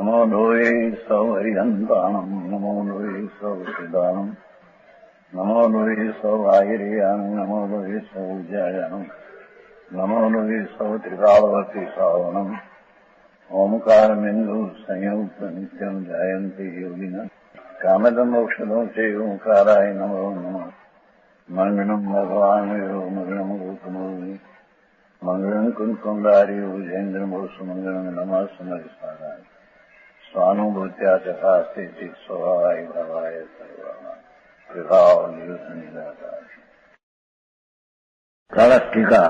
नमो लोये सौहरिहन्ताणम् नमो लोये सौहृदानम् नमो लोये सौभागिर्यानम् नमो लोये सौज्यायानम् नमो लोये सौत्रिकालवर्ति सावनम् ओंकारमिन्दु संयुक्त नित्यम् जायन्ति योगिनः कामदम् मोक्षदम् च ओंकाराय नमो नमः मंगलम् भगवान् विरो मंगलम् गौतमोनि मंगलम् कुंकुंडारि उजेन्द्रमोसु मंगलम् नमः समरिसाराय स्वानुभूत्या चकास्ते स्वभावाय भावाय सर्वाणा विभाव निदाकार कलश टीका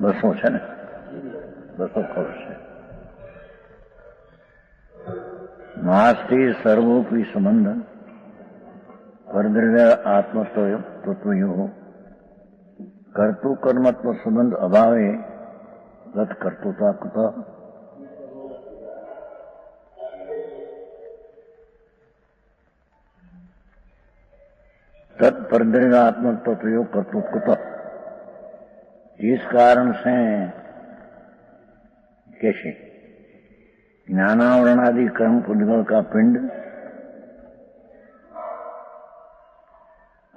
200 છે ને 200 કલશ છે. નાસ્તિ સર્વોપી સંબંધ પરદ્રવ્ય આત્મતત્વયો कर्तु कर्मत्व संबंध अभावे गत कर्तुता कुत तत्परद्रव्यात्मत्व प्रयोग कर्तु कुत. जिस कारण से कैसे ज्ञानावरण आदि कर्म पुद्गल का पिंड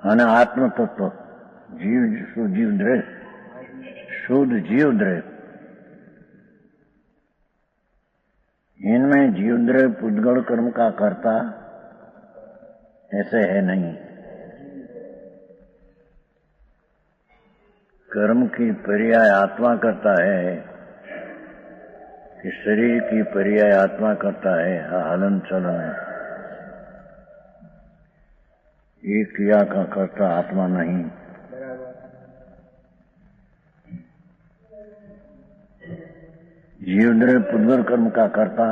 અને આત્મતત્વ जीव द्रव्य शुद्ध जीव द्रव्य इनमें जीव द्रव्य पुद्गल कर्म का कर्ता ऐसे है नहीं. कर्म की पर्याय आत्मा करता है कि शरीर की पर्याय आत्मा करता है. हलन चलन है. ये क्रिया का कर्ता आत्मा नहीं. जीव द्रव्य पुद्गल कर्म का करता,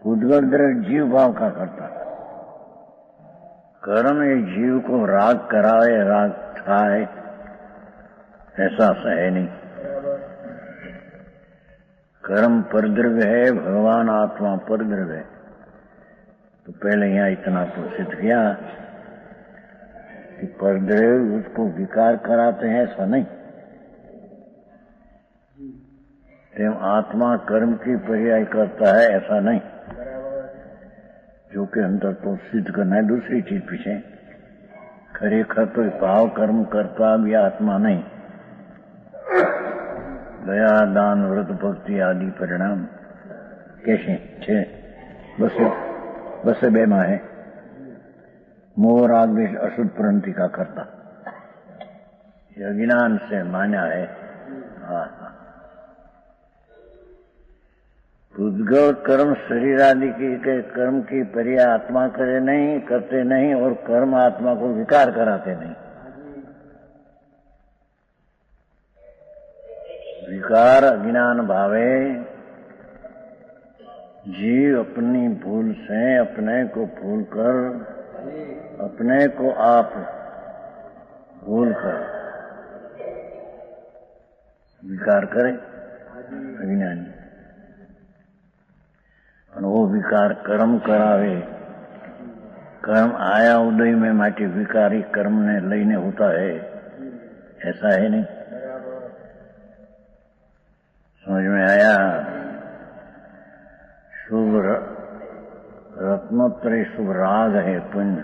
पुद्गल द्रव्य जीव भाव का करता. कर्म ये जीव को राग कराए राग खाए ऐसा है नहीं. कर्म परद्रव्य है, भगवान आत्मा परद्रव्य है. तो पहले यहाँ इतना तो सिद्ध किया कि परद्रव्य उसको विकार कराते हैं ऐसा नहीं. आत्मा कर्म की पर्याय करता है ऐसा नहीं. जो कि अंदर तो सिद्ध करना है दूसरी चीज पीछे. खरेखर तो भाव कर्म करता भी आत्मा नहीं. दया दान व्रत भक्ति आदि परिणाम कैसे छे बस बेमा है. मोह राग द्वेष अशुद्ध प्रवृत्ति का करता यह अज्ञान से मान्या है. हाँ पुद्गल कर्म शरीर आदि की कर्म की पर्याय आत्मा करे नहीं, करते नहीं, और कर्म आत्मा को विकार कराते नहीं. विकार अज्ञान भावे जीव अपनी भूल से अपने को भूल कर अपने को आप भूल कर विकार करे अज्ञानी. वो विकार कर्म करावे. कर्म आया उदय में माटी विकारी कर्म ने लईने होता है ऐसा है नहीं. समझ में आया. शुभ रत्नोत्तरी शुभ राग है पुण्य,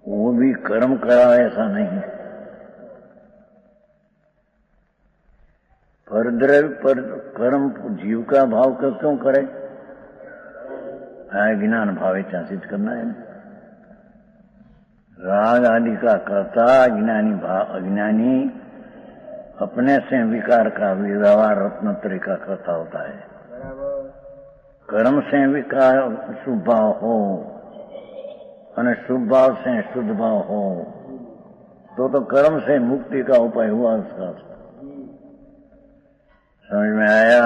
वो भी कर्म करावे ऐसा नहीं. परद्रव्य पर कर्म जीव का भाव का क्यों करे. ज्ञान भाव सिद्ध करना है. राग आदि का करता अज्ञानी अपने से विकार का व्यवहार रत्नोत्तरी का करता होता है. कर्म से विकार शुभ भाव हो और शुभ भाव से शुद्ध भाव हो तो कर्म से मुक्ति का उपाय हुआ उसका. समझ में आया.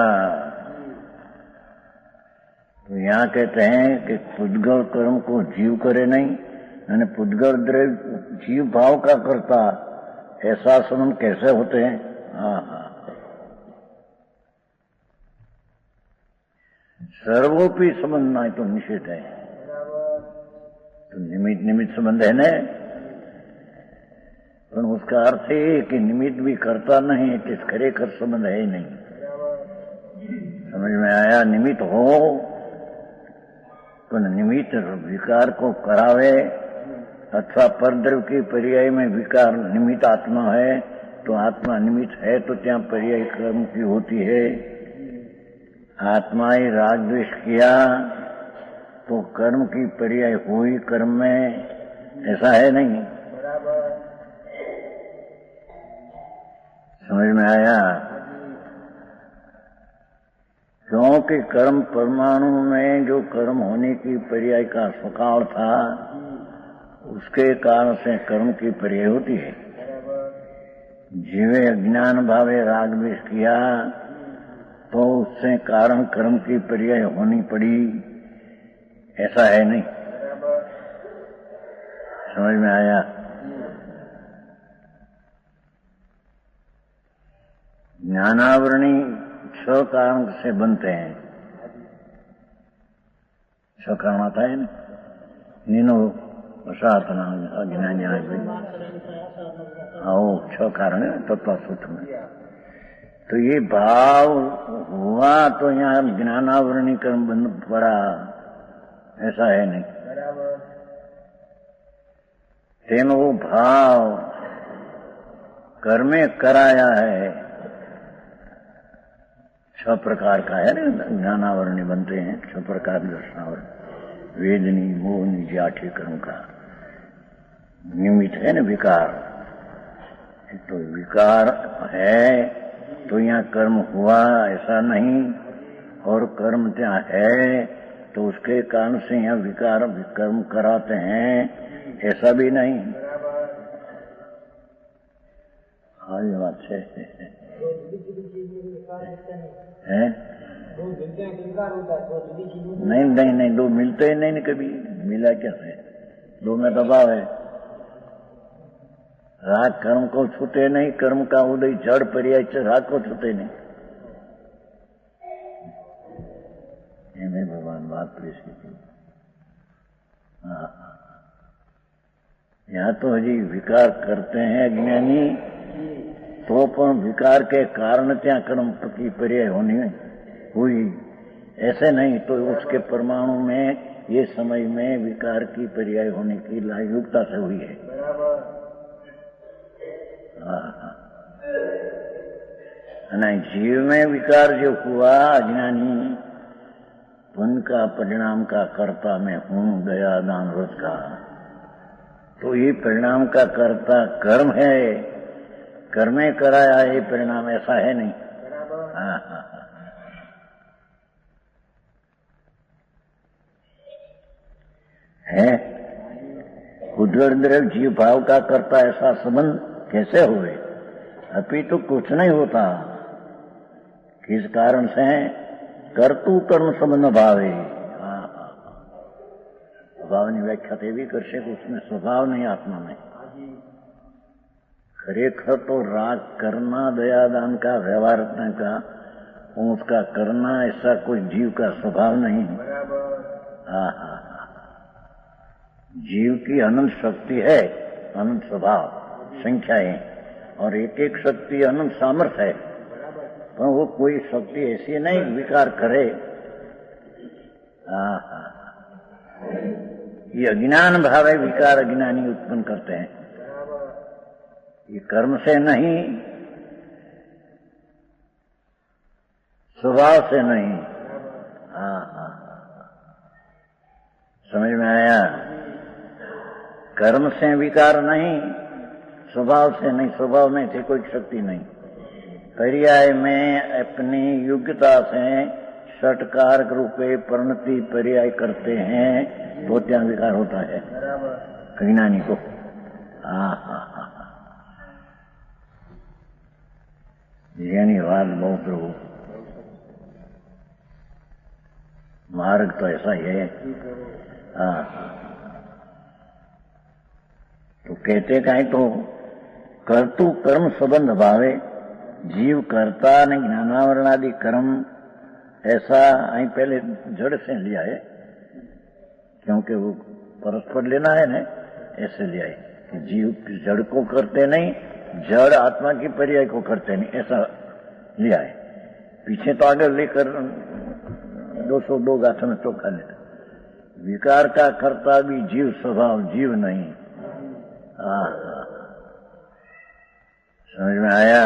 तो यहाँ कहते हैं कि पुद्गल कर्म को जीव करे नहीं यानी पुद्गल द्रव्य जीव भाव का करता ऐसा संबंध कैसे होते हैं. हाँ सर्वोपि संबंध ना तो निषेध है. तो निमित्त संबंध है न. पर उसका अर्थ है कि निमित्त भी करता नहीं, खरेखर संबंध है ही नहीं. समझ में आया? निमित्त हो तो निमित्त विकार को करावे, अथवा परद्रव्य की पर्याय में विकार निमित्त आत्मा है तो आत्मा निमित्त है तो त्या पर्याय कर्म की होती है। आत्मा ही राग द्वेष किया तो कर्म की पर्याय हुई कर्म में, ऐसा है नहीं। समझ में आया? क्योंकि कर्म परमाणु में जो कर्म होने की पर्याय का स्वकाल था उसके कारण से कर्म की पर्याय होती है। जीवे अज्ञान भावे राग द्वेष किया तो उससे कारण कर्म की पर्याय होनी पड़ी, ऐसा है नहीं। समझ में आया? ज्ञानावरणी 6 कारण से बनते हैं। 6 कारण आता है ना, नीनो साधना अज्ञानी आओ 6 कारण है तत्व सूत्र में। तो ये भाव हुआ तो यहाँ ज्ञानावरणी कर्म बन पड़ा, ऐसा है नहीं। तेनो भाव कर्मे कराया है, 6 प्रकार का है ना, ज्ञानावरणी बनते हैं 6 प्रकार दर्शनावरण, वेदनी मोहनी जाठी कर्म का निमित्त है ना विकार। तो विकार है तो यहाँ कर्म हुआ, ऐसा नहीं। और कर्म त्या है तो उसके कारण से यहाँ विकार कर्म कराते हैं, ऐसा भी नहीं। हाँ ये बात है। नहीं नहीं नहीं, 2 मिलते ही नहीं, कभी मिला कैसे? 2 में दबाव है। राग कर्म को छूटे नहीं, कर्म का उदय जड़ पर्याय से राग को छूटे नहीं। ये भगवान बात पेश की थी। यहाँ तो हजी विकार करते हैं अज्ञानी, तो पण विकार के कारण त्या कर्म की पर्याय होनी हुई, ऐसे नहीं। तो उसके परमाणु में ये समय में विकार की पर्याय होने की लायुक्ता से हुई है। नहीं, जीव में विकार जो हुआ अज्ञानी, उनका परिणाम का कर्ता मैं हूं, दया दान व्रत का। तो ये परिणाम का कर्ता कर्म है, कर्मे कराया ये परिणाम, ऐसा है नहीं। है उद्र जीव भाव का कर्ता, ऐसा संबंध कैसे हुए? अभी तो कुछ नहीं होता। किस कारण से? कर्तु कर्म संबंध भाव है। स्वभाव व्याख्या ते भी कर सके, उसमें स्वभाव नहीं आत्मा में। खरेखर तो राग करना, दया दान का, व्यवहार रखने का, उसका करना ऐसा कोई जीव का स्वभाव नहीं। जीव की अनंत शक्ति है, अनंत स्वभाव, संख्याएं, और एक एक शक्ति अनंत सामर्थ्य है, पर वो कोई शक्ति ऐसी नहीं विकार करे। ये अज्ञान भाव है, विकार अज्ञानी उत्पन्न करते हैं। ये कर्म से नहीं, स्वभाव से नहीं। समझ में आया? कर्म से विकार नहीं, स्वभाव से नहीं, स्वभाव में से कोई शक्ति नहीं। पर्याय में अपनी योग्यता से षटकारक रूपे परिणति पर्याय करते हैं तो त्या विकार होता है अज्ञानी को। यानी बात बहुत रो मार्ग तो ऐसा ही है। तो कहते कहीं तो कर्तु कर्म संबंध भावे, जीव करता ने ज्ञानावरण आदि कर्म, ऐसा અહીં पहले जड़ से लिया है, क्योंकि वो परस्पर लेना है ना, ऐसे लिया है कि जीव जड़ को करते नहीं, जड़ आत्मा की पर्याय को करते नहीं, ऐसा लिया है। पीछे तो आगे लेकर 202 गाथा में चोखा लेता। विकार का कर्ता भी जीव स्वभाव, जीव नहीं। समझ में आया?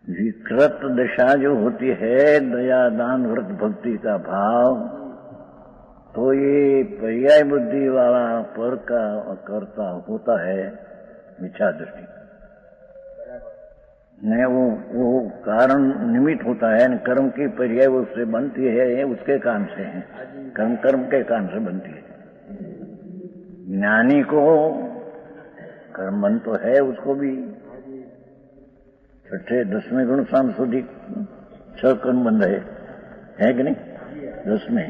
विकृत दशा जो होती है दया दान व्रत भक्ति का भाव, तो ये पर्याय बुद्धि वाला पर का कर्ता होता है मिथ्या दृष्टि। नहीं, वो कारण निमित्त होता है, कर्म की पर्याय उससे बनती है, उसके कारण से है, कर्म के कारण से बनती है। ज्ञानी को कर्म बन तो है, उसको भी छठे 10वें गुण शाम सुधी 6 कर्म बंध है कि नहीं? 10 में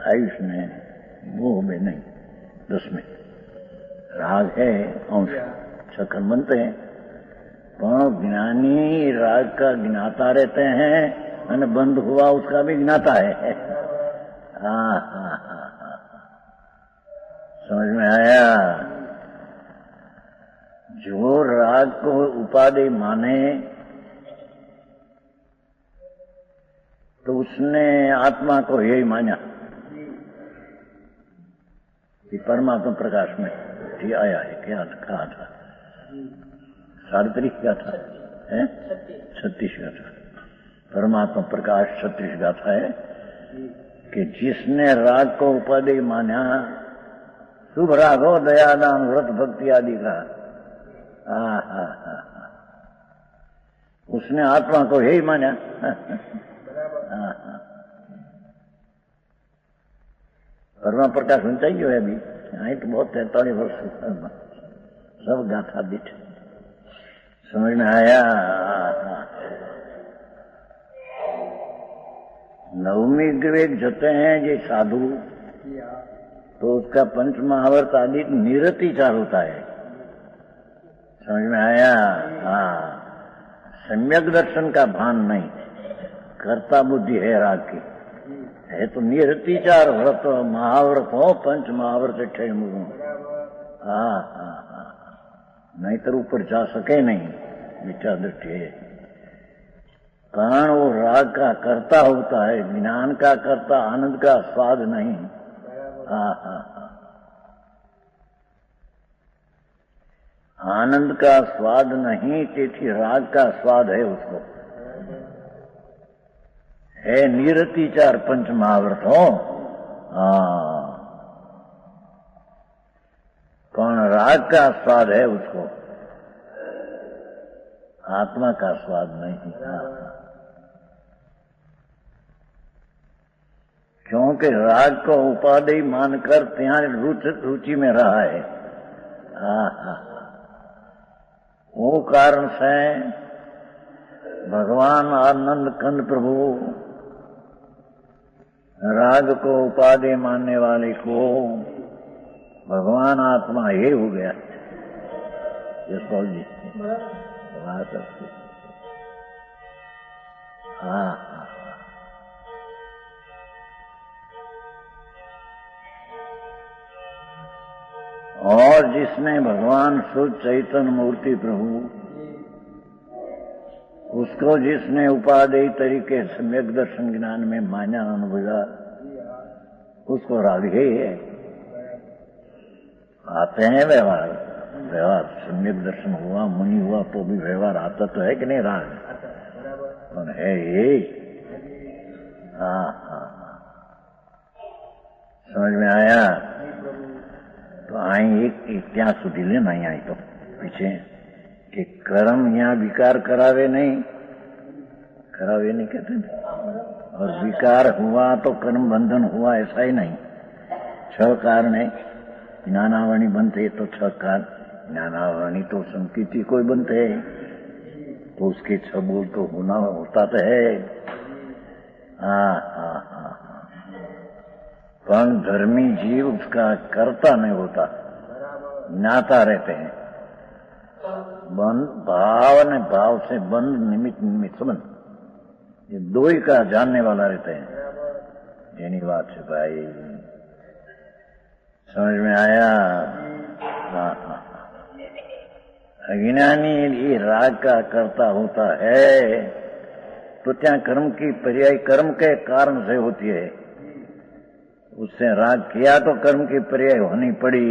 आयुष में, मोह में नहीं, 10 में राग है, अंश 6 कर्म बनते हैं। पर ज्ञानी राग का ज्ञाता रहते हैं, और बंद हुआ उसका भी ज्ञाता है। समझ में आया? जो राग को उपाधि माने तो उसने आत्मा को यही माना कि परमात्मा प्रकाश में ही आया है। क्या कहा था? 37 गाथा है, 36 गाथा परमात्मा प्रकाश 36 गाथा है कि जिसने राग को उपाधि माना, शुभ राग हो, दयादान व्रत भक्ति आदि का, उसने आत्मा को यही माना। परमा प्रकाश होना चाहिए है अभी, आई तो बहुत 43 वर्ष सब गाथा दिख। समझ में आया? नवमी विवेक जते हैं ये साधु, तो उसका पंच महावर्त आदि निरतिचार होता है। समझ में आया? सम्यक दर्शन का भान नहीं, कर्ता बुद्धि है राग की, है तो निरतिचार व्रत महाव्रत हो, पंच महाव्रत 6 मुगुण। नहीं तो ऊपर जा सके नहीं, मिथ्या दृष्टि है। कारण वो राग का कर्ता होता है, ज्ञान का कर्ता, आनंद का स्वाद नहीं। आनंद का स्वाद नहीं, તેથી राग का स्वाद है उसको, है निरतिचार पंच महाव्रत हो। कौन राग का स्वाद है उसको, आत्मा का स्वाद नहीं। क्योंकि राग को उपाधि मानकर ત્યાં रुचि में रहा है। वो कारण से भगवान आनंद कंद प्रभु राग को उपाधि मानने वाले को भगवान आत्मा ये हो गया। यशपाल जी और जिसने भगवान शुद्ध चैतन्य मूर्ति प्रभु, उसको जिसने उपादेय तरीके सम्यक दर्शन ज्ञान में माना अनुभवा, उसको राग ही है। आते हैं व्यवहार, सम्यक दर्शन हुआ, मुनि हुआ तो भी व्यवहार आता तो है कि नहीं राग, और है ये। समझ में आया? तो आई एक क्या सुधी ले नहीं आई तो पीछे कि कर्म यहाँ विकार करावे नहीं कहते, और विकार हुआ तो कर्म बंधन हुआ, ऐसा ही नहीं। 6 कारण है, ज्ञानावरणी बनते तो 6 कारण, ज्ञानावरणी तो संकीर्ति कोई बनते है तो उसके 6 बोल तो होना होता तो है। पर धर्मी जीव उसका कर्ता नहीं होता, ज्ञाता रहते हैं। बंध भाव ने भाव से बंध निमित्त संबंध, ये 2 ही का जानने वाला रहते हैं। यानी बात है भाई, समझ में आया? अज्ञानी ये राग का कर्ता होता है तो क्या कर्म की पर्याय कर्म के कारण से होती है। उससे राग किया तो कर्म की पर्याय होनी पड़ी।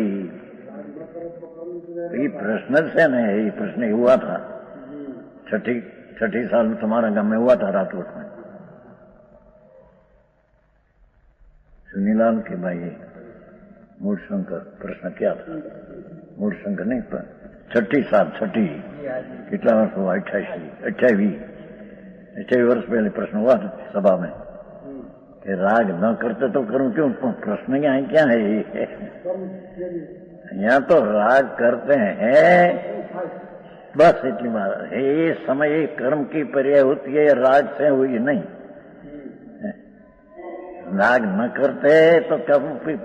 ये प्रश्न से नहीं, ये प्रश्न हुआ था छठी साल में तुम्हारा गांव में हुआ था रातोट में। सुनीलाल के भाई मूलशंकर प्रश्न क्या था? मूलशंकर नहीं पर छठी कितना वर्ष हुआ? 28 वर्ष पहले प्रश्न हुआ था सभा में कि राग न करते तो करूं क्यों? प्रश्न क्या है ये? यहाँ तो राग करते हैं बस इतनी बात है। ये समय कर्म की पर्याय होती है, राग से हुई नहीं। राग न करते तो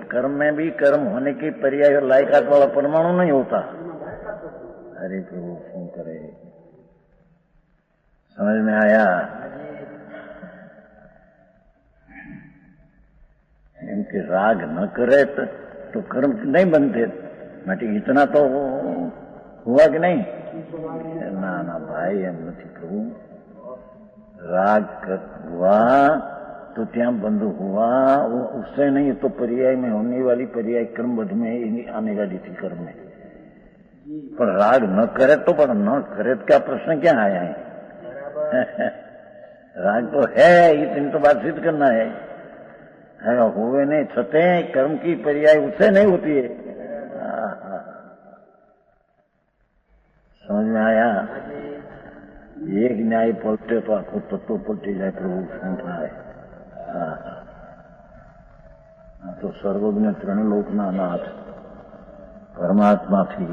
कर्म में भी कर्म होने की पर्याय लायकात वाला परमाणु नहीं होता। अरे प्रभु फोन करे, समझ में आया? इनके राग न करे तो कर्म नहीं बनते। मैं इतना तो हुआ कि नहीं? ना भाई हम नहीं प्रभु। राग हुआ तो त्या बंद हुआ, वो उससे नहीं तो पर्याय में होने वाली पर्याय क्रमबद्ध में आने वाली थी कर्म में। पर राग न करे तो पर न करे तो क्या प्रश्न क्या आया है? राग तो है, इतनी तो बात सिद्ध करना है। हुए नहीं छते कर्म की पर्याय उससे नहीं होती है। समझ में आया? एक न्याय पलटे तो आखो तत्व पलटी जाए प्रभु सुनता है। तो सर्वज्ञ त्रिलोकना नाथ परमात्मा थी।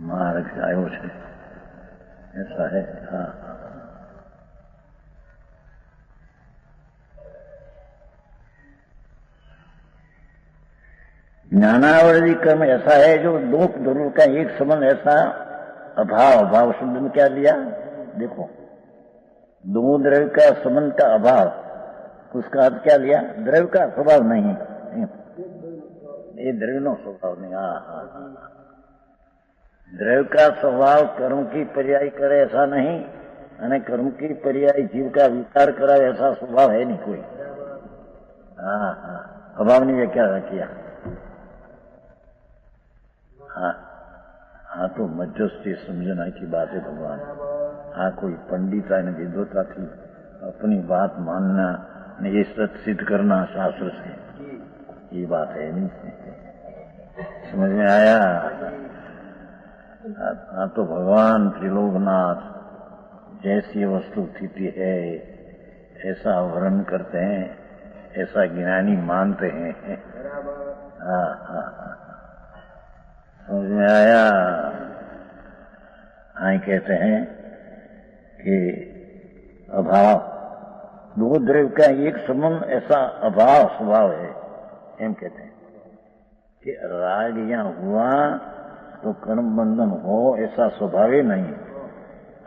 मार्ग आयो है ऐसा है। ज्ञानावली कर्म ऐसा है जो लोक ध्रुव का एक संबंध ऐसा अभाव शब्द में क्या लिया? देखो, दो द्रव्य का संबंध का अभाव, उसका अर्थ क्या लिया? द्रव्य का स्वभाव नहीं, ये द्रव्य नो स्वभाव नहीं। द्रव्य का स्वभाव कर्म की पर्याय करे ऐसा नहीं, અને कर्म की पर्याय जीव का विकार कराए ऐसा स्वभाव है नहीं कोई। अभाव ने क्या किया? तो मध्यस्थी समझना की बात है भगवान। कोई पंडिता ने विद्वता थी अपनी बात मानना ने ये सत्य सिद्ध करना शास्त्र से, ये बात है नहीं। समझ में आया? तो भगवान त्रिलोकनाथ जैसी वस्तु स्थिति है ऐसा वर्णन करते हैं, ऐसा ज्ञानी मानते हैं। समझ में आया? कहते हैं कि अभाव दो द्रव्य का एक संबंध ऐसा अभाव स्वभाव है। एम कहते हैं कि राग यहाँ हुआ तो कर्म बंधन हो ऐसा स्वभाव ही नहीं,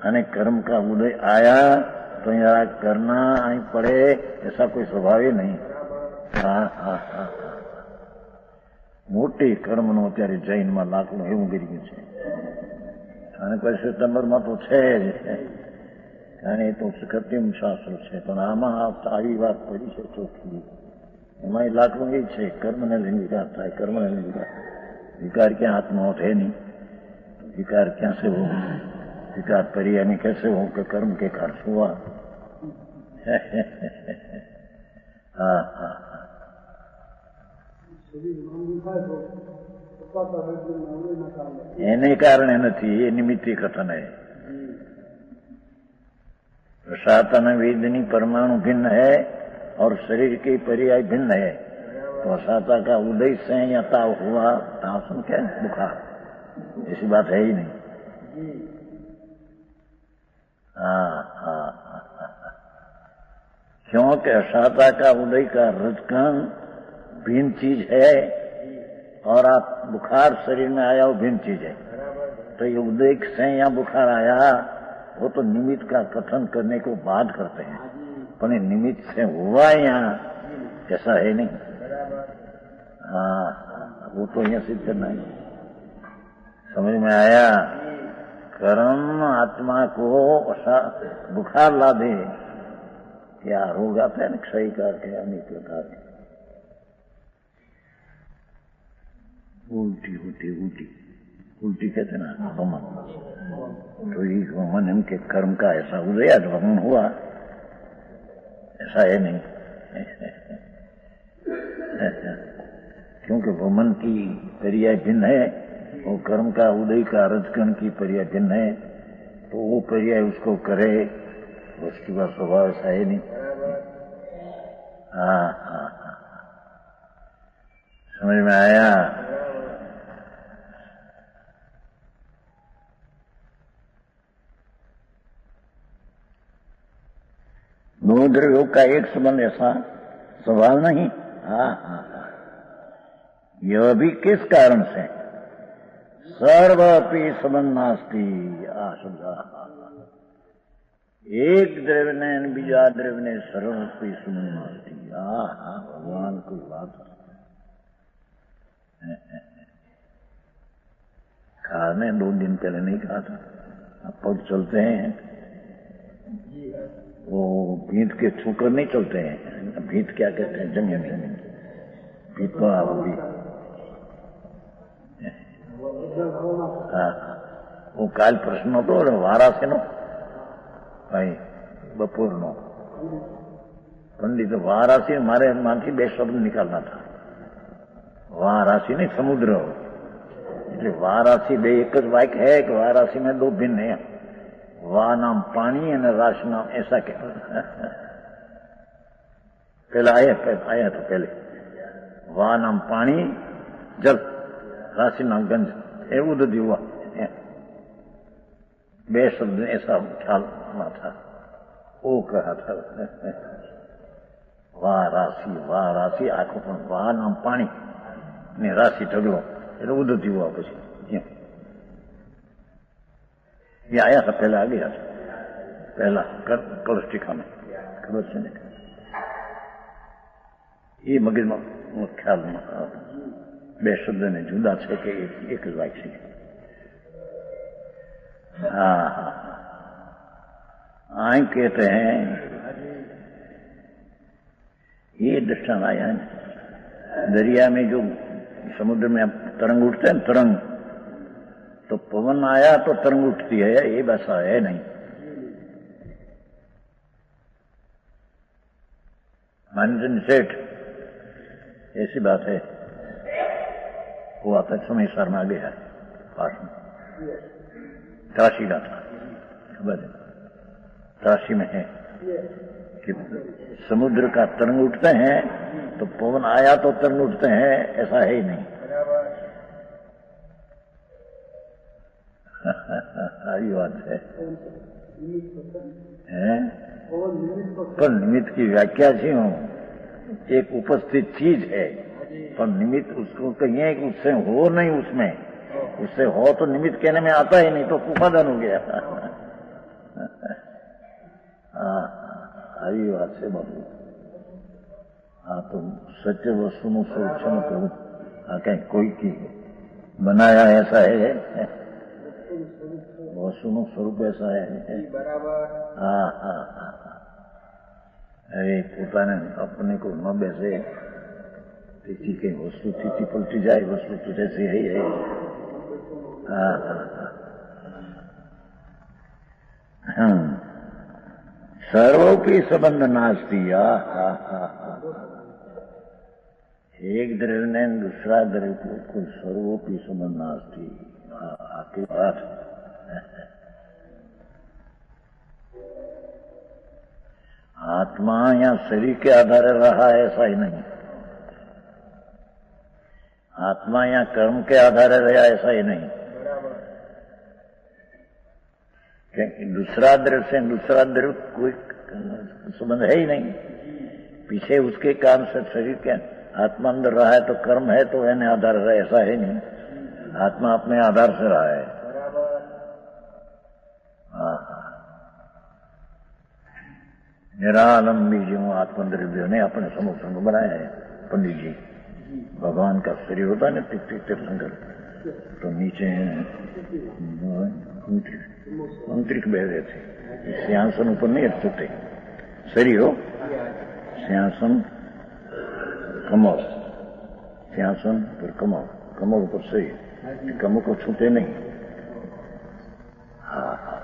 અને कर्म का उदय आया तो यहाँ करना आई पड़े ऐसा कोई स्वभाव ही नहीं। મોટી કર્મનો અત્યારે જૈનમાં લાકડું એવું ગીરી ગયું છે, અને કોઈ સિતંબરમાં તો છે જ, કારણ એ તો કૃત્રિમ શાસ્ત્ર છે, પણ આમાં આવી વાત પડી છે ચોખ્ખી। એમાં લાકડું એ છે કર્મને લઈને વિકાર થાય, કર્મને લઈને विकार क्या हाथ में होते नहीं, विकार क्या से हो? विकार पर्याय में कैसे हो कि कर्म के कारण हुआ? એને કારણે નથી, એ નિમિત્તી કથન है। प्रसाद वेदनी परमाणु भिन्न है और शरीर के पर्याय भिन्न है। प्रसाता का उदय से या ताव हुआ, ताव सुन क्या बुखार, ऐसी बात है ही नहीं। क्योंकि असाता का उदय का रजकण भिन्न चीज है और आप बुखार शरीर में आया वो भिन्न चीज है। तो ये उदय से या बुखार आया वो तो निमित्त का कथन करने को बात करते हैं, पर निमित्त से हुआ यहाँ ऐसा है नहीं। वो तो यहाँ सिद्ध करना है। समझ में आया? कर्म आत्मा को बुखार ला दे, क्या रोग आता है ना, क्षय का के अनेक प्रकार के, उल्टी होती उल्टी कहते ना वमन। तो ये वमन इनके कर्म का ऐसा उदय वमन हुआ, ऐसा है नहीं। क्योंकि वमन की पर्याय भिन्न है और कर्म का उदय का रजकण की पर्याय भिन्न है, तो वो पर्याय उसको करे, वस्तु का स्वभाव ऐसा है नहीं। हाँ, समझ में आया? दो द्रव्यों का एक संबंध ऐसा सवाल नहीं। हाँ, यह भी किस कारण से? सर्वपि संबंध नास्ति। एक द्रव्य बीजा द्रव्य सर्वपि संबंध नास्ति। भगवान की बात खाने 2 दिन पहले नहीं कहा था। अब पग चलते हैं, वो भीत के छूकर नहीं चलते हैं। भीत क्या कहते हैं? जमीन भीत तो भी। वो काल प्रश्न तो वारासी नो भाई बपोर नो पंडित वारासी मारे मानसी 2 शब्द निकालना था। वारासी नहीं समुद्र, એટલે વારાસી 2 एक ज वाक्य है कि वारासी में 2 भिन्न है। वा नाम पानी और राश नाम ऐसा क्या? पहले आया था पहले वा नाम पानी जल, राशि नाम गंज, ये उदय हुआ। 2 शब्द ऐसा ख्याल होना था, वो कहा था। वारासी आंखों पर वा नाम पानी ने राशि ढगलो, એટલે ઉદય हुआ। પછી ये आया था पहले, आ गया था पहला कलश टीका में, खबर से नहीं। ये मगज में ख्याल में 2 शब्द ने जुदा है कि एक ज वाक्य है। हाँ, कहते हैं ये दृष्टांत आया है। दरिया में जो समुद्र में तरंग उठते हैं, तरंग, तो पवन आया तो तरंग उठती है, ये बस है नहीं। मानजन सेठ ऐसी बात है, वो आता समय शर्मा गया पास में, काशी का था, खबर है काशी में है कि समुद्र का तरंग उठते हैं तो पवन आया तो तरंग उठते हैं, ऐसा है ही नहीं। ये बात है, पर निमित्त की व्याख्या जी हूं, एक उपस्थित चीज है, पर निमित्त उसको कहिए कि उससे हो नहीं, उससे हो तो निमित्त कहने में आता ही नहीं, तो उपादान हो गया। आई बात से बाबू। हाँ, तो सत्य वस्तु નું સંરક્ષણ કરવું, कहीं कोई की बनाया ऐसा है, वस्तुનું स्वरूप ऐसा है। हाँ, अरे પોતાને अपने को न बैसे, किसी के वस्तु स्थिति पलटी जाए, वस्तु तो जैसी है। सर्वोपि संबंध नास्ति। एक द्रव्य ने दूसरा द्रव्य को कोई सर्वोपि संबंध नास्ति। आपकी बात आत्मा या शरीर के आधारे रहा ऐसा ही नहीं, आत्मा या कर्म के आधारे रहा ऐसा ही नहीं। क्योंकि दूसरा द्रव्य से दूसरा द्रव्य कोई संबंध है ही नहीं। पीछे उसके कारण से शरीर के आत्मा अंदर रहा है तो कर्म है तो यानी आधार रहा, ऐसा है नहीं। आत्मा अपने आधार से रहा है। निरालंबी जीव आत्मद्रव्यों ने अपने समूह बनाया है पंडित जी। भगवान का शरीर होता है ना तीर्थंकर, तो नीचे अंतरिक्ष बह रहे थे, सिंहासन ऊपर नहीं छूटे, शरीर हो सिंहासन कमल, सिंहासन पर कमल, कमल ऊपर शरीर, कमल को छूटे नहीं। हाँ हाँ,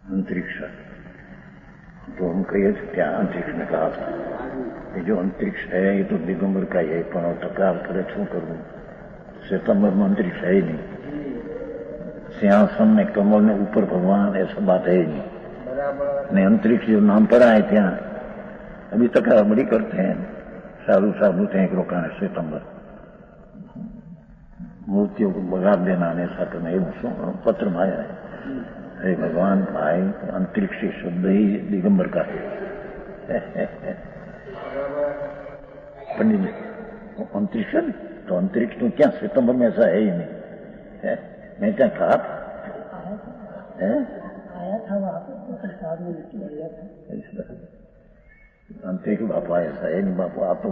अंतरिक्ष तो हम कहिए क्या अंतरिक्ष में कहा था, ये जो अंतरिक्ष है ये तो दिगंबर का ही है, पर तकरार करे छू करूं, सितंबर में अंतरिक्ष है ही नहीं, सिंहासन में कमल में ऊपर भगवान, ऐसा बात है ही नहीं। अंतरिक्ष जो नाम पर आए थे अभी तकरार बड़ी करते हैं, साधु साधु थे एक रोकाने सितंबर, मूर्तियों को बगाड़ देना ऐसा करना, ये पत्र में आया है। अरे भगवान भाई, अंतरिक्ष शब्द ही दिगंबर का है। पंडित जी अंतरिक्ष तो अंतरिक्ष तो क्या सितंबर में ऐसा है ही नहीं है? मैं क्या कहा था? आया था वहां पर प्रसाद में लिया था। अंतरिक्ष बापा ऐसा है नहीं बापू, आप तो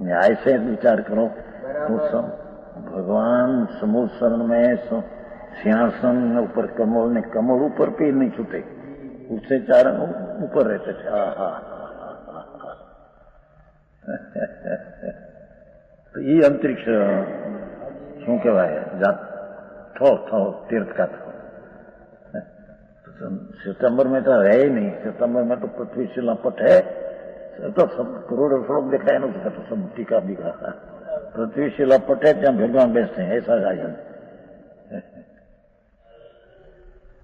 न्याय से विचार करो तो सब भगवान समूह शरण में सिंहासन ऊपर कमल ने, कमल ऊपर पैर नहीं छूटे, उससे चारण ऊपर रहते थे। तो ये अंतरिक्ष શું કહેવાય થો तीर्थ का था। सितंबर में तो है ही नहीं, सितंबर में तो पृथ्वी से लपट है, तो सब करोड़ों श्लोक दिखाए ना उसका, तो सब टीका बिका, पृथ्वी से लपट है जहाँ भगवान बैठते हैं, ऐसा गायन।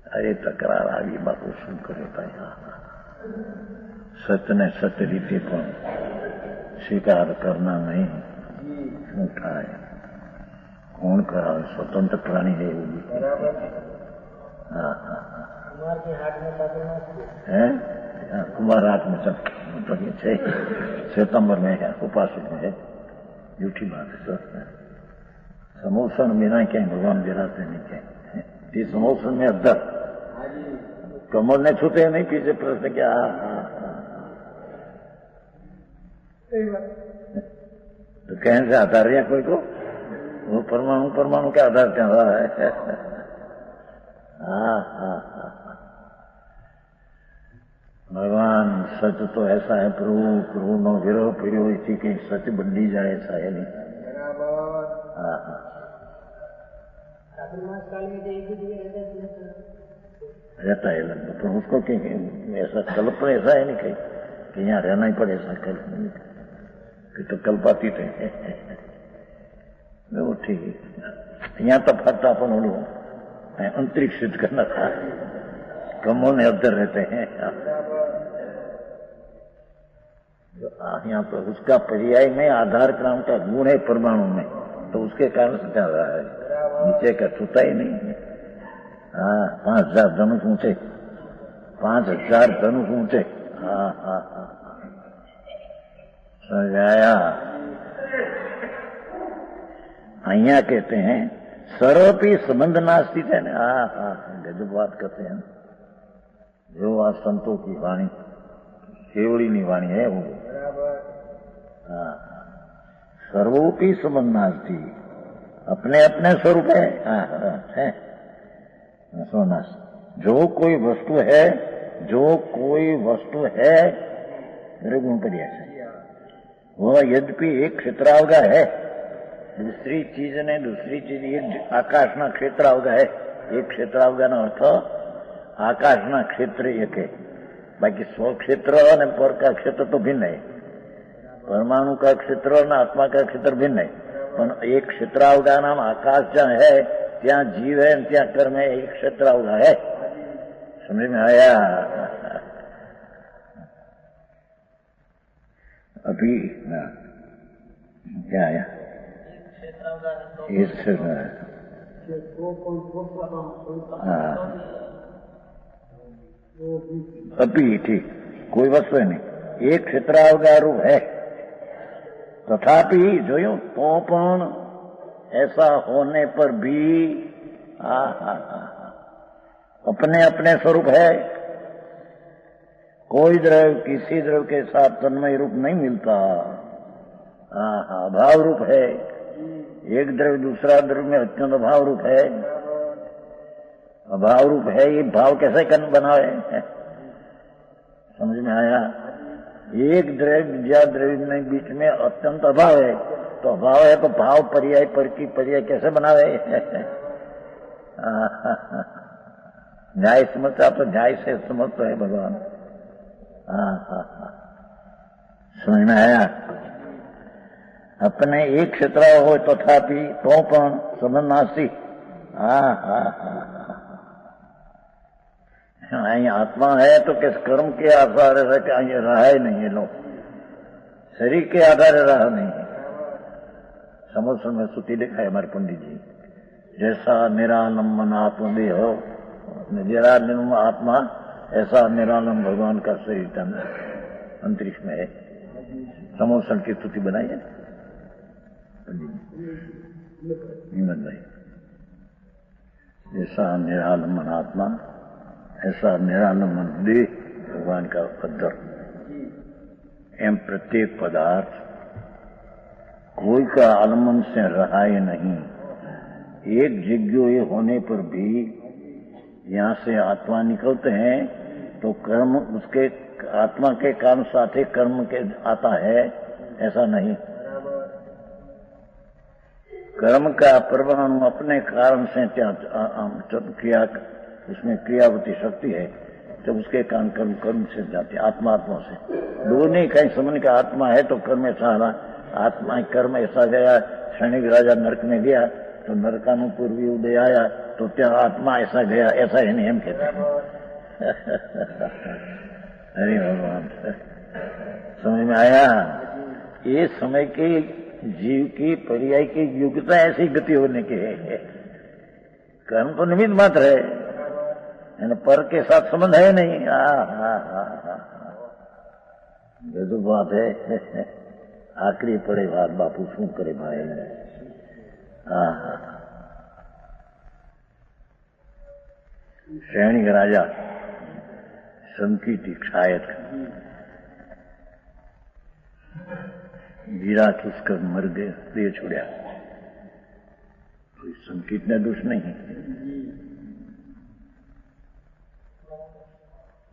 अरे तकरार आ गई बापू, શું કરે ભાઈ, सत्य ने सत्य रीति को स्वीकार करना नहीं, झूठा है, कौन करा, स्वतंत्र प्राणी है वो भी। हाँ हाँ है कुमार हाट में सब तो ये छे सितंबर में है, उपासक में है, झूठी बात है सर। समोसन बिना क्या भगवान गिराते नहीं क्या, समोसन में अद्दर कमल ने छूते नहीं, पीछे प्रश्न क्या। तो कहने से आधार रहा कोई को, वो परमाणु परमाणु का आधार क्या रहा है। भगवान सच तो ऐसा है, प्रभु प्रभु नो विरोह फिरो, इसी के सच बंदी जाए, ऐसा है नहीं। रहता है लगभग, तो उसको ऐसा कल्पना ऐसा है नहीं कहीं कि यहाँ रहना ही पड़े, ऐसा कल्पना नहीं कि तो कल्पाती थे वो ठीक है। यहाँ तो फट अपन ओलो अंतरिक्ष सिद्ध करना था, कमों ने अवधर रहते हैं यहाँ पर, उसका पर्याय में आधार क्रम का गुण है परमाणु में, तो उसके कारण से क्या रहा है, नीचे का छूता ही नहीं। 5000 धनुष ऊंचे, 5000 धनुष ऊंचे। समझाया। અહીંયા कहते हैं सर्वपि संबंध नास्ती है ना। गजब बात करते हैं जो आ संतों की वाणी, केवड़ी नी वाणी है वो। सर्वोपि संबंध नास्ती, अपने अपने स्वरूप है। सोनास जो कोई वस्तु है, जो कोई वस्तु है मेरे गुण पर ऐसा, वह यद्यपि एक क्षेत्रावगा है, दूसरी चीज ने दूसरी चीज, ये आकाश ना क्षेत्रावगा है, एक क्षेत्रावगा ना अर्थ आकाश ना क्षेत्र एक है, बाकी स्व क्षेत्र और पर का क्षेत्र तो भिन्न है, परमाणु का क्षेत्र और आत्मा का क्षेत्र भिन्न है, पर एक क्षेत्रावगा नाम आकाश जहाँ है ત્યાં જીવ है, ત્યાં कर्म है, एक क्षेत्र होगा है। समझ में आया? अभी ना क्या आया इस अभी ठीक कोई वस्तु है नहीं, एक क्षेत्रावगा रूप है, तथापि जो तो पण ऐसा होने पर भी अपने अपने स्वरूप है, कोई द्रव्य किसी द्रव्य के साथ तन्मय रूप नहीं मिलता। अभाव रूप है। एक द्रव्य दूसरा द्रव्य में अत्यंत अभाव रूप है। अभाव रूप है, ये भाव कैसे बनाए? समझ में आया? एक द्रव्य दूसरा द्रव्य में बीच में अत्यंत अभाव है, तो अभाव है तो भाव पर्याय पर की पर्याय कैसे बनावे? न्याय समझता तो न्याय से समझते है भगवान। समझ में आया? अपने एक क्षेत्र हो तथापि तो पण संबंध नासी। आत्मा है तो किस कर्म के आधार रहा ही नहीं है, लोग शरीर के आधार रहा नहीं है। समोसन में सुती लिखा है हमारे पंडित जी, जैसा निरालंबन आत्मदेह हो, निरालंबन आत्मा ऐसा निरालंबन भगवान का शरीर तन अंतरिक्ष में है। समोसन की स्तुति बनाई है पंडित भाई। जैसा निरालंबन आत्मा ऐसा निरालंबन देह भगवान का पद्धर। एम प्रत्येक पदार्थ कोई का आलम्बन से रहा ही नहीं। एक जिज्ञोय होने पर भी यहाँ से आत्मा निकलते हैं तो कर्म उसके आत्मा के कारण साथ ही कर्म के आता है, ऐसा नहीं। कर्म का परमाणु अपने कारण से क्रिया, उसमें क्रियावती शक्ति है, जब उसके कारण कर्म कर्म से जाते आत्मा आत्मा से दो नहीं। कहीं समझ का आत्मा है तो कर्म ऐसा रहा, आत्मा कर्म ऐसा गया। क्षणिक राजा नरक में गया तो नरकानु पूर्वी उदय आया तो त्या आत्मा ऐसा गया, ऐसा ही नहीं हम कहते हैं। अरे भगवान, समझ में आया? ये समय के जीव की पर्याय की योग्यता ऐसी गति होने की है। कर्म तो निमित्त मात्र है, पर के साथ संबंध है नहीं। ये तो बात है। आखिरी पड़े बात बापू शू करे भाई। सैनिक राजा संकीर्ति शायद वीरा चुसकर मर गए, प्रिय छोड़ा। तो संकीर्त ने दोष नहीं है,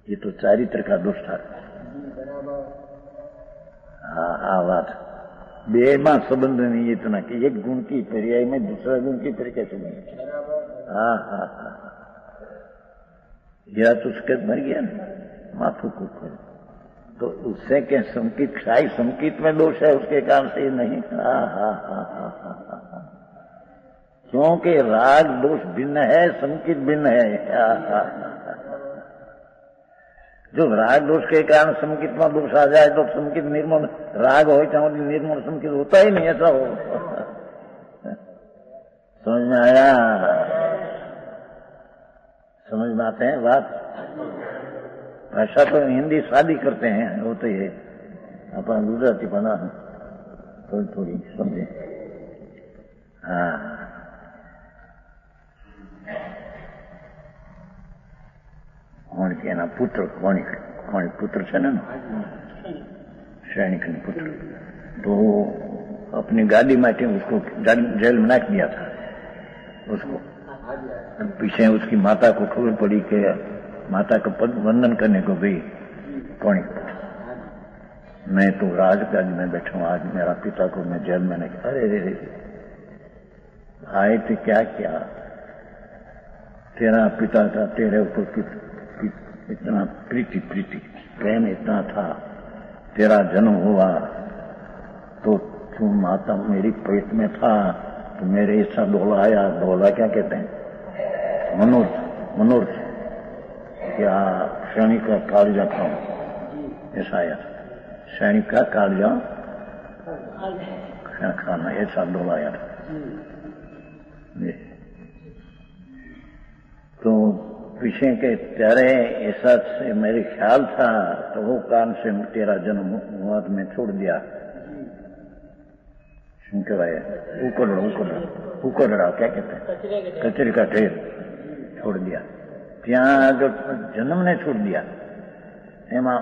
ये तो चारित्र का दोष था। बात बे में संबंध नहीं इतना कि एक गुण की पर्याय में दूसरा गुण की पर्याय कैसे बने। हीरा चुसकर मर गया ना, माथू को कर तो उससे क्या संकीत शाही संकीत में दोष है, उसके कारण से नहीं। क्योंकि राग दोष भिन्न है, संकीत भिन्न है। जो राग दोष के कारण संकीत में दोष आ जाए तो संकीत निर्मूल राग हो चाहे निर्मूल संकीत होता ही नहीं, ऐसा हो। समझ में आया? समझ में आते हैं बात? भाषा तो हिंदी शादी करते हैं, वो तो ये अपन गुजराती बना थोड़ी थोड़ी समझे। કોણ કે એના પુત્ર કોણ પુત્ર છે ને सैनिक ने पुत्र, तो अपनी गाड़ी माटे उसको जेल में नाख दिया था उसको। पीछे उसकी माता को खबर पड़ी कि माता का वंदन करने को भी कौन मैं तो राजगादी में बैठा हूं, आज मेरा पिता को मैं जेल में नहीं। अरे रे आए थे क्या किया, तेरा पिता का तेरे ऊपर इतना प्रीति प्रेम इतना था, तेरा जन्म हुआ तो तू माता मेरी पेट में था तो मेरे ऐसा डोला आया। डोला क्या कहते हैं? मनोर्थ क्या सैनिक का कालजा था, ऐसा आया था। सैनिक का कालजा खाना, ऐसा डोला आया था। तो पीछे के तेरे ऐसा से मेरे ख्याल था तो वो कान से तेरा जन्म हुआ तो मैं छोड़ दिया। उकड़ा क्या कहते हैं? कचरे का ढेर छोड़ दिया। ત્યાં जो जन्म ने छोड़ दिया એમાં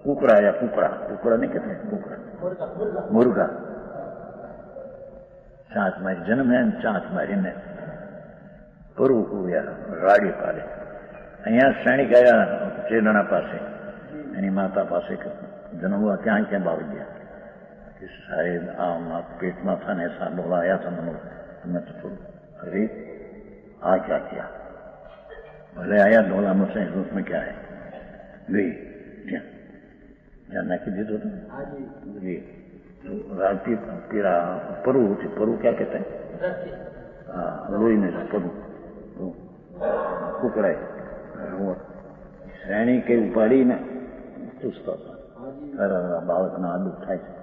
કુકડા યા કુકડા નહીં કહેતા, કુકડા મુર્ગા ચાંચ મારી જન્મે ચાંચ મારીને પરવું કુવ્યા રાડી પાડે. અહીંયા સૈનિક આવ્યા ચેડણા પાસે, એની માતા પાસે જન્મવા ક્યાં ક્યાં બાવી ગયા કે સાહેબ આ પેટમાં था ऐसा बोलाया था मैं तो अरे आ क्या किया, भले आया डोला मुझसे उसमें क्या है, गई क्या नाखी दीधो तो गई. राती पीरा परु थी, परु क्या कहते हैं, हाँ लोही में से परु कुकड़ाए श्रेणी के उपाड़ी ने चुस्ता था बालक ना आदू થાય છે.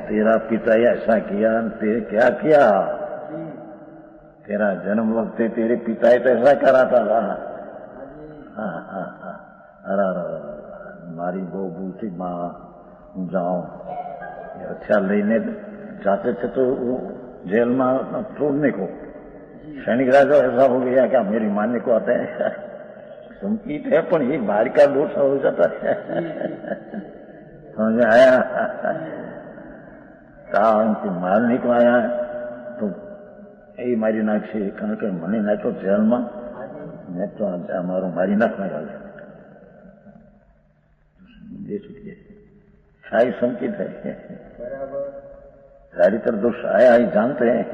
तेरा पिता ऐसा किया, तेरे क्या किया, तेरा जन्म वक्त तेरे पिता तो ऐसा कराता था. हाँ हाँ हाँ, अरे मारी बो बूटी माँ जाओ अच्छा लेने जाते थे तो जेल में छोड़ने को. सैनिक राजा ऐसा हो गया क्या मेरी मानने को आता है, संकीट है पर ये बाहर का दोष हो जाता है. समझ आया, મારને કો આયા તો એ મારી નાખશે, કારણ કે મને નાખ્યો જેલમાં, મેં તો અમારું મારી નાખનાર शाही संकित है. सारी तरह दोष आया ही जानते हैं.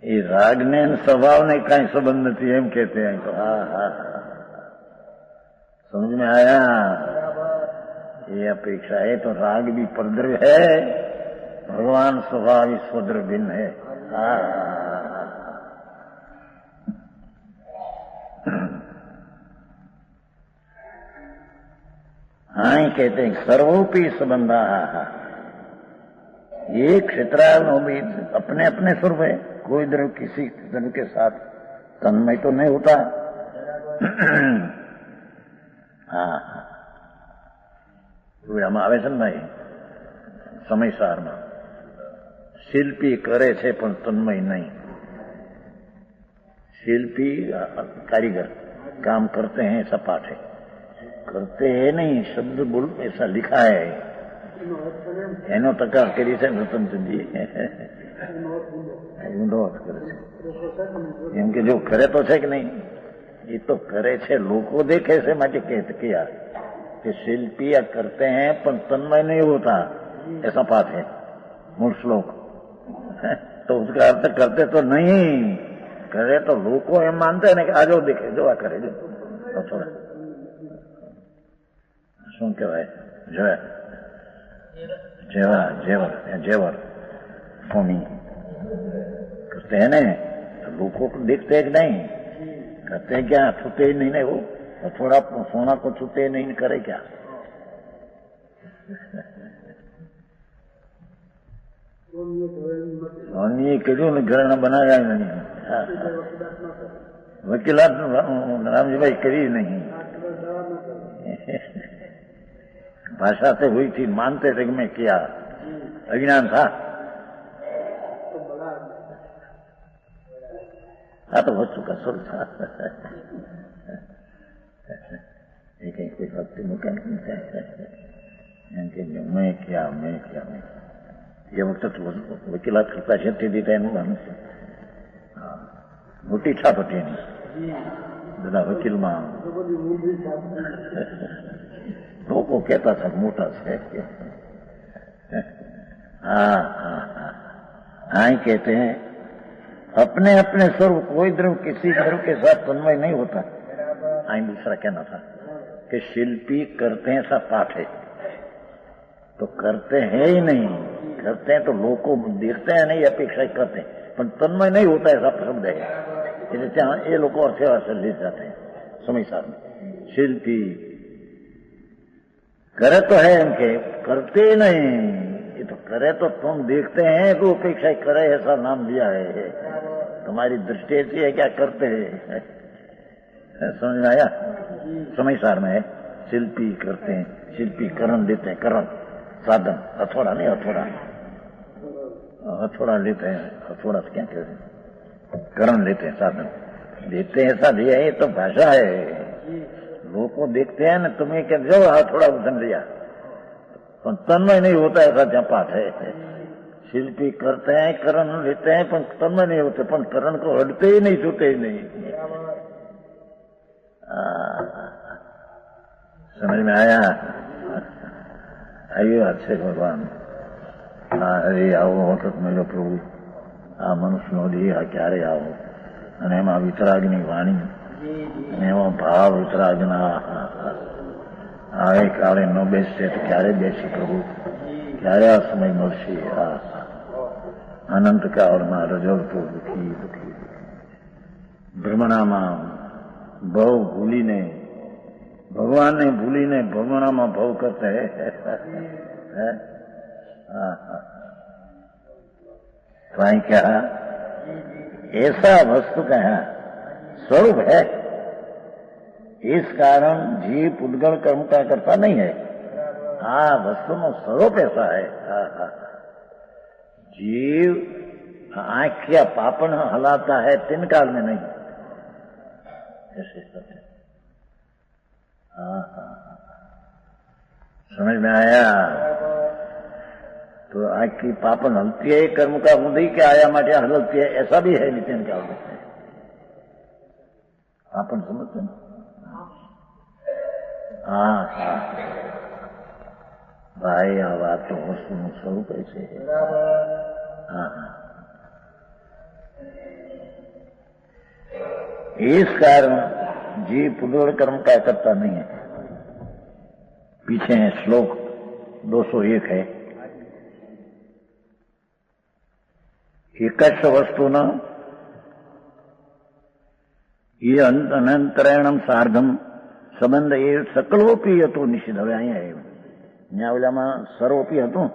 ये राग ने स्वभाव ने कहीं संबंध नहीं एम कहते हैं. तो समझ में आया, ये अपेक्षा है. तो राग भी परद्रव्य है, भगवान स्वभाव स्वद्र भिन्न है. हाँ कहते हैं सर्वोपि संबंधा, ये क्षेत्राल भी अपने अपने स्वरूप है, कोई द्रव्य किसी द्रव्य के साथ तन्मय तो नहीं होता. हाँ આમાં આવે છે ને ભાઈ સમયસારમાં શિલ્પી કરે છે પણ તન્મય नहीं. शिल्पी कारीगर काम करते हैं ऐसा पाठ है, करते हैं नहीं शब्द बोल ऐसा लिखा है. એનો ટકાર કરી છે રતનચંદજી, ઊંધો અર્થ કરે છે. એમ કે જો કરે તો છે કે નહીં, એ તો કરે છે, લોકો દેખે છે માટે किया कि शिल्पी या करते हैं पर तन्मय नहीं होता, ऐसा पाठ है मूल श्लोक. तो उसका अर्थ करते तो नहीं, करे तो लोग एम मानते हैं कि आजो देखे जो आ करे जो तो थोड़ा શું કહેવાય जेवर सोनी करते हैं ना, तो लोगों को देखते हैं कि नहीं, करते हैं क्या, छूते ही नहीं वो, तो थोड़ा सोना को छूते ही नहीं करे क्या. सोनी कहीं ने घर न बनाया नहीं, वकीलात रामजी भाई करी नहीं. भाषा से हुई थी, मानते थे कि मैं किया, अज्ञान था. हाँ तो हो चुका सुर था. कहीं कोई भक्ति मुका मैं क्या ये वक्त वकीलात करता छेती दी था मानुस मोटी छाप હતી એની બધા વકીલમાં લોકો કહેતા હતા મોટા છે. हाँ कहते हैं अपने अपने स्वरूप, कोई द्रव्य किसी द्रव्य के साथ तन्मय नहीं होता. दूसरा कहना था कि शिल्पी करते हैं ऐसा पाठ है, तो करते हैं ही नहीं, करते हैं तो लोग को देखते हैं नहीं, अपेक्षा करते हैं पर तन्मय नहीं होता ऐसा शब्द है. ये लोग अर्थव्यवस्था से ले जाते हैं समय साथ में. शिल्पी करे तो है इनके, करते नहीं, ये तो करे तो तुम देखते हैं तो अपेक्षा करे ऐसा नाम दिया है. तुम्हारी दृष्टि ऐसी है क्या करते हैं. समझ में आया, समय सार में है. शिल्पी करते हैं, शिल्पी करण देते हैं, करण साधन, हथौड़ा नहीं, हथौड़ा लेते हैं. हथौड़ा से क्या कहते हैं, करण लेते हैं, साधन देते हैं, ऐसा दिया, ये तो भाषा है। लोग को देखते हैं ना, तुम्हें क्या जाओ हाँ थोड़ा वजन लिया, पर तन्मय नहीं होता, ऐसा जहाँ पाठ है। शिल्पी करते हैं, करण लेते हैं, पर तन्मय नहीं होते, पर करण को हटते ही नहीं, छूटे ही नहीं। समझ में आया? आइए अच्छे भगवान, अरे आओ वखत मिलो प्रभु, आ मनुष्य नो दी क्यारे आओ, અને એમાં વિતરાગની વાણી અને એમાં ભાવ વિતરાગના આવે કાળે ન બેસશે તો ક્યારે બેસી પ્રભુ, ક્યારે આ સમય મળશે? અનંત કાળમાં રજોડતો દુઃખી દુઃખી ભ્રમણામાં ભવ ભૂલીને, ભગવાનને ભૂલીને ભ્રમણામાં ભવ કરતે भाई क्या ऐसा वस्तु का स्वरूप है, इस कारण जीव पुद्गल कर्म का करता नहीं है। वस्तु नो स्वरूप ऐसा है। जीव आंख या पापन हलाता है, तीन काल में नहीं, ऐसे सत्य। समझ में आया? तो आंख की पापन हलती है, कर्म का मुदई के आया माटे हलती है, ऐसा भी है नित्य काल में। पापन समझते हैं? भाई आ बात तो वस्तु स्वरूप ऐसे है। इस कारण जीव पुनर् कर्म का करता नहीं है। पीछे है श्लोक 201 है, एकश वस्तु न ये अनंतरेणम सार्धम संबंध ये सकलोपी હતો નિષિદ્ધ। હવે અહીંયા આવ્યું, ત્યાં ઓલામાં સર્વોપી હતું,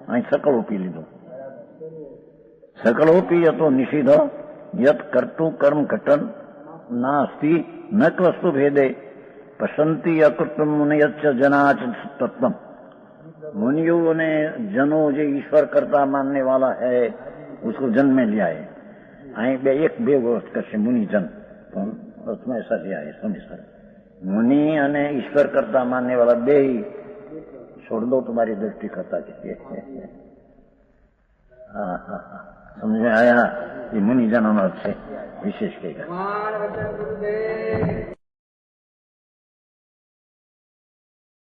અહીં सकलोपी લીધું। सकलोपी હતો નિષિદ્ધ यत् कर्तु कर्म घटन नास्ति न वस्तु भेदे पसंती अकृतम मुनियच्च जनाच तत्वम। मुनियों ने जनों जो ईश्वर करता मानने वाला है उसको जन्म में लिया है। અહીં એક બે વર્ષ કરશે મુનિ જન, પણ उसमें ऐसा लिया है समीश्वर। मुनि અને ईश्वर करता मानने वाला बे ही छोड़ दो तुम्हारी दृष्टि करता के। समझ में आया? ये मुनि जनों से विशेष कहेगा।